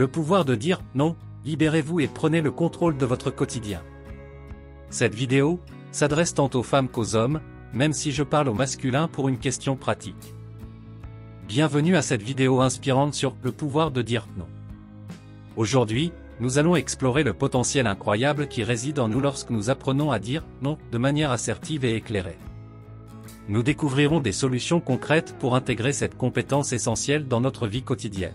Le pouvoir de dire non, libérez-vous et prenez le contrôle de votre quotidien. Cette vidéo s'adresse tant aux femmes qu'aux hommes, même si je parle au masculin pour une question pratique. Bienvenue à cette vidéo inspirante sur le pouvoir de dire non. Aujourd'hui, nous allons explorer le potentiel incroyable qui réside en nous lorsque nous apprenons à dire non de manière assertive et éclairée. Nous découvrirons des solutions concrètes pour intégrer cette compétence essentielle dans notre vie quotidienne.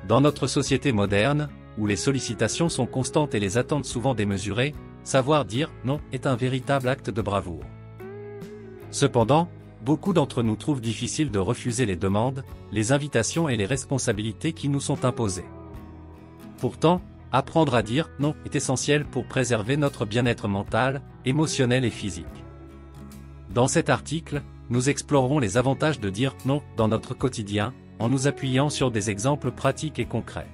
Dans notre société moderne, où les sollicitations sont constantes et les attentes souvent démesurées, savoir dire non est un véritable acte de bravoure. Cependant, beaucoup d'entre nous trouvent difficile de refuser les demandes, les invitations et les responsabilités qui nous sont imposées. Pourtant, apprendre à dire non est essentiel pour préserver notre bien-être mental, émotionnel et physique. Dans cet article, nous explorerons les avantages de dire non dans notre quotidien, en nous appuyant sur des exemples pratiques et concrets.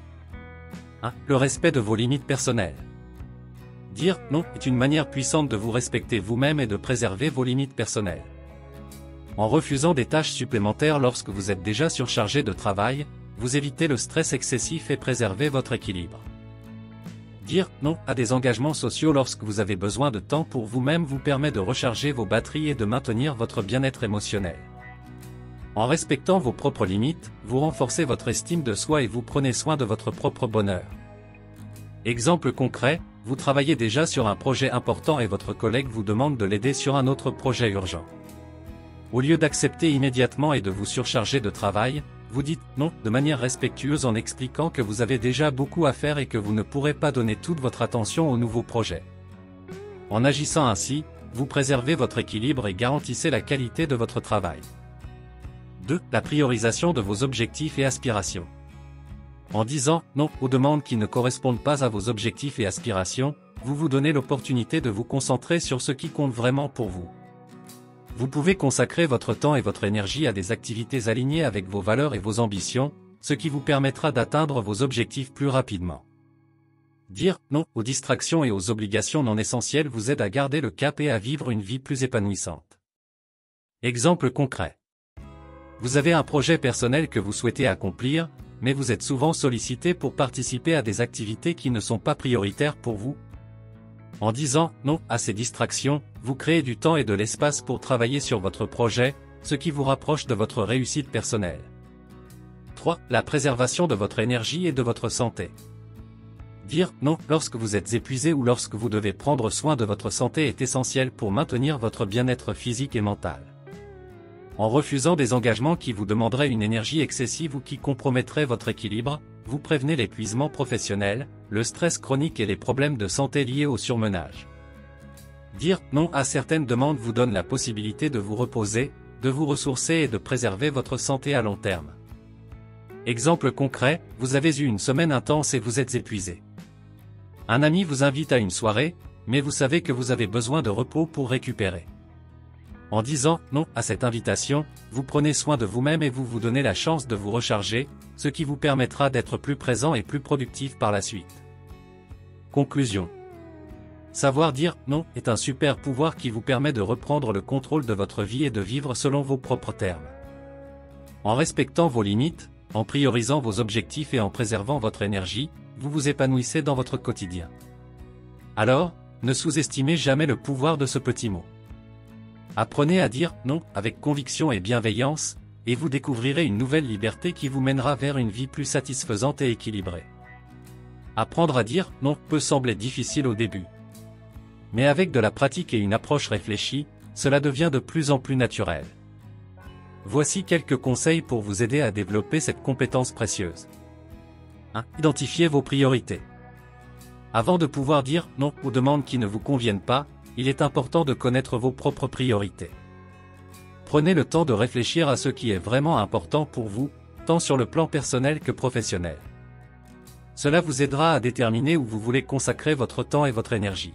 1. Le respect de vos limites personnelles. Dire non est une manière puissante de vous respecter vous-même et de préserver vos limites personnelles. En refusant des tâches supplémentaires lorsque vous êtes déjà surchargé de travail, vous évitez le stress excessif et préservez votre équilibre. Dire non à des engagements sociaux lorsque vous avez besoin de temps pour vous-même vous permet de recharger vos batteries et de maintenir votre bien-être émotionnel. En respectant vos propres limites, vous renforcez votre estime de soi et vous prenez soin de votre propre bonheur. Exemple concret, vous travaillez déjà sur un projet important et votre collègue vous demande de l'aider sur un autre projet urgent. Au lieu d'accepter immédiatement et de vous surcharger de travail, vous dites non de manière respectueuse en expliquant que vous avez déjà beaucoup à faire et que vous ne pourrez pas donner toute votre attention au nouveau projet. En agissant ainsi, vous préservez votre équilibre et garantissez la qualité de votre travail. 2. La priorisation de vos objectifs et aspirations. En disant non aux demandes qui ne correspondent pas à vos objectifs et aspirations, vous vous donnez l'opportunité de vous concentrer sur ce qui compte vraiment pour vous. Vous pouvez consacrer votre temps et votre énergie à des activités alignées avec vos valeurs et vos ambitions, ce qui vous permettra d'atteindre vos objectifs plus rapidement. Dire non aux distractions et aux obligations non essentielles vous aide à garder le cap et à vivre une vie plus épanouissante. Exemple concret. Vous avez un projet personnel que vous souhaitez accomplir, mais vous êtes souvent sollicité pour participer à des activités qui ne sont pas prioritaires pour vous. En disant non à ces distractions, vous créez du temps et de l'espace pour travailler sur votre projet, ce qui vous rapproche de votre réussite personnelle. 3. La préservation de votre énergie et de votre santé. Dire non lorsque vous êtes épuisé ou lorsque vous devez prendre soin de votre santé est essentiel pour maintenir votre bien-être physique et mental. En refusant des engagements qui vous demanderaient une énergie excessive ou qui compromettraient votre équilibre, vous prévenez l'épuisement professionnel, le stress chronique et les problèmes de santé liés au surmenage. Dire non à certaines demandes vous donne la possibilité de vous reposer, de vous ressourcer et de préserver votre santé à long terme. Exemple concret, vous avez eu une semaine intense et vous êtes épuisé. Un ami vous invite à une soirée, mais vous savez que vous avez besoin de repos pour récupérer. En disant non à cette invitation, vous prenez soin de vous-même et vous vous donnez la chance de vous recharger, ce qui vous permettra d'être plus présent et plus productif par la suite. Conclusion. Savoir dire non est un super pouvoir qui vous permet de reprendre le contrôle de votre vie et de vivre selon vos propres termes. En respectant vos limites, en priorisant vos objectifs et en préservant votre énergie, vous vous épanouissez dans votre quotidien. Alors, ne sous-estimez jamais le pouvoir de ce petit mot. Apprenez à dire non avec conviction et bienveillance, et vous découvrirez une nouvelle liberté qui vous mènera vers une vie plus satisfaisante et équilibrée. Apprendre à dire non peut sembler difficile au début. Mais avec de la pratique et une approche réfléchie, cela devient de plus en plus naturel. Voici quelques conseils pour vous aider à développer cette compétence précieuse. 1. Identifiez vos priorités. Avant de pouvoir dire non aux demandes qui ne vous conviennent pas, il est important de connaître vos propres priorités. Prenez le temps de réfléchir à ce qui est vraiment important pour vous, tant sur le plan personnel que professionnel. Cela vous aidera à déterminer où vous voulez consacrer votre temps et votre énergie.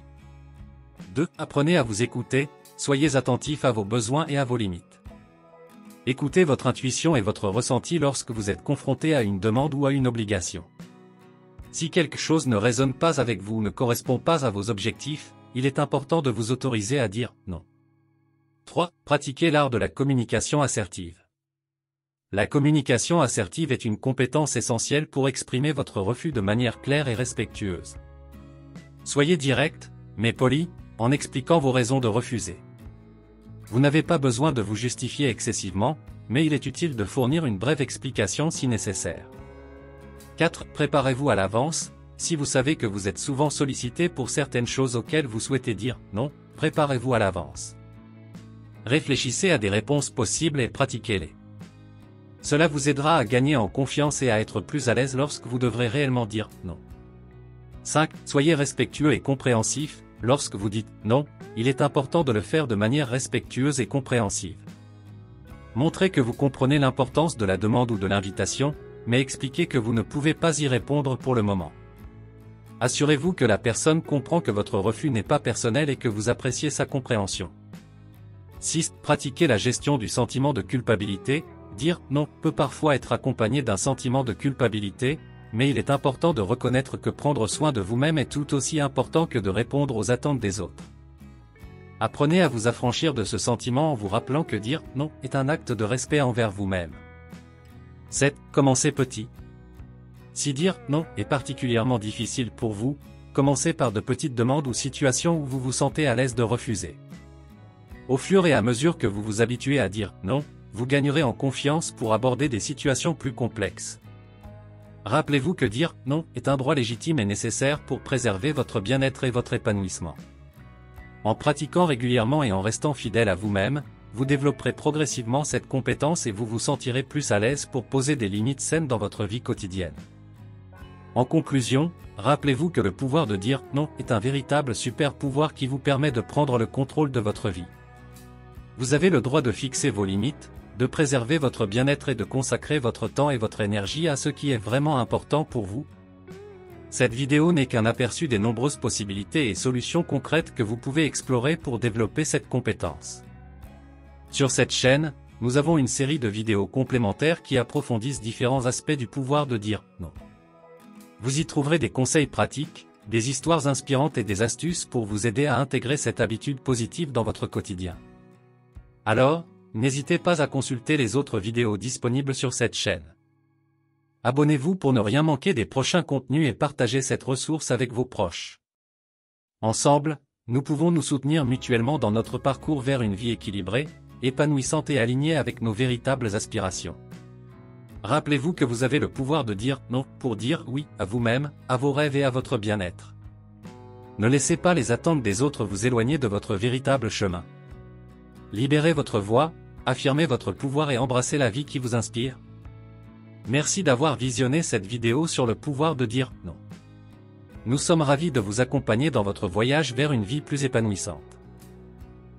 2. Apprenez à vous écouter, soyez attentif à vos besoins et à vos limites. Écoutez votre intuition et votre ressenti lorsque vous êtes confronté à une demande ou à une obligation. Si quelque chose ne résonne pas avec vous ou ne correspond pas à vos objectifs, il est important de vous autoriser à dire non. 3. Pratiquez l'art de la communication assertive. La communication assertive est une compétence essentielle pour exprimer votre refus de manière claire et respectueuse. Soyez direct, mais poli, en expliquant vos raisons de refuser. Vous n'avez pas besoin de vous justifier excessivement, mais il est utile de fournir une brève explication si nécessaire. 4. Préparez-vous à l'avance. Si vous savez que vous êtes souvent sollicité pour certaines choses auxquelles vous souhaitez dire non, préparez-vous à l'avance. Réfléchissez à des réponses possibles et pratiquez-les. Cela vous aidera à gagner en confiance et à être plus à l'aise lorsque vous devrez réellement dire non. 5. Soyez respectueux et compréhensif. Lorsque vous dites non, il est important de le faire de manière respectueuse et compréhensive. Montrez que vous comprenez l'importance de la demande ou de l'invitation, mais expliquez que vous ne pouvez pas y répondre pour le moment. Assurez-vous que la personne comprend que votre refus n'est pas personnel et que vous appréciez sa compréhension. 6. Pratiquez la gestion du sentiment de culpabilité. Dire non peut parfois être accompagné d'un sentiment de culpabilité, mais il est important de reconnaître que prendre soin de vous-même est tout aussi important que de répondre aux attentes des autres. Apprenez à vous affranchir de ce sentiment en vous rappelant que dire non est un acte de respect envers vous-même. 7. Commencez petit. Si dire non est particulièrement difficile pour vous, commencez par de petites demandes ou situations où vous vous sentez à l'aise de refuser. Au fur et à mesure que vous vous habituez à dire non, vous gagnerez en confiance pour aborder des situations plus complexes. Rappelez-vous que dire non est un droit légitime et nécessaire pour préserver votre bien-être et votre épanouissement. En pratiquant régulièrement et en restant fidèle à vous-même, vous développerez progressivement cette compétence et vous vous sentirez plus à l'aise pour poser des limites saines dans votre vie quotidienne. En conclusion, rappelez-vous que le pouvoir de dire non est un véritable super pouvoir qui vous permet de prendre le contrôle de votre vie. Vous avez le droit de fixer vos limites, de préserver votre bien-être et de consacrer votre temps et votre énergie à ce qui est vraiment important pour vous. Cette vidéo n'est qu'un aperçu des nombreuses possibilités et solutions concrètes que vous pouvez explorer pour développer cette compétence. Sur cette chaîne, nous avons une série de vidéos complémentaires qui approfondissent différents aspects du pouvoir de dire non. Vous y trouverez des conseils pratiques, des histoires inspirantes et des astuces pour vous aider à intégrer cette habitude positive dans votre quotidien. Alors, n'hésitez pas à consulter les autres vidéos disponibles sur cette chaîne. Abonnez-vous pour ne rien manquer des prochains contenus et partagez cette ressource avec vos proches. Ensemble, nous pouvons nous soutenir mutuellement dans notre parcours vers une vie équilibrée, épanouissante et alignée avec nos véritables aspirations. Rappelez-vous que vous avez le pouvoir de dire non pour dire oui à vous-même, à vos rêves et à votre bien-être. Ne laissez pas les attentes des autres vous éloigner de votre véritable chemin. Libérez votre voix, affirmez votre pouvoir et embrassez la vie qui vous inspire. Merci d'avoir visionné cette vidéo sur le pouvoir de dire non. Nous sommes ravis de vous accompagner dans votre voyage vers une vie plus épanouissante.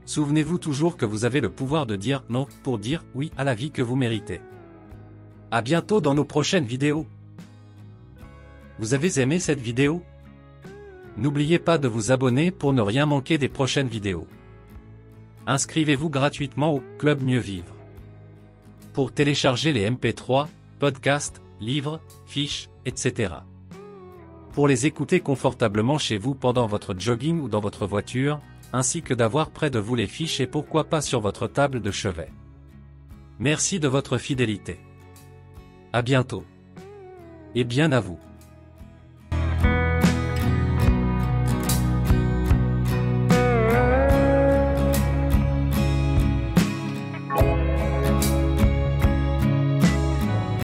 Souvenez-vous toujours que vous avez le pouvoir de dire non pour dire oui à la vie que vous méritez. À bientôt dans nos prochaines vidéos. Vous avez aimé cette vidéo? N'oubliez pas de vous abonner pour ne rien manquer des prochaines vidéos. Inscrivez-vous gratuitement au Club Mieux Vivre. Pour télécharger les MP3, podcasts, livres, fiches, etc. Pour les écouter confortablement chez vous pendant votre jogging ou dans votre voiture, ainsi que d'avoir près de vous les fiches et pourquoi pas sur votre table de chevet. Merci de votre fidélité. À bientôt. Et bien à vous.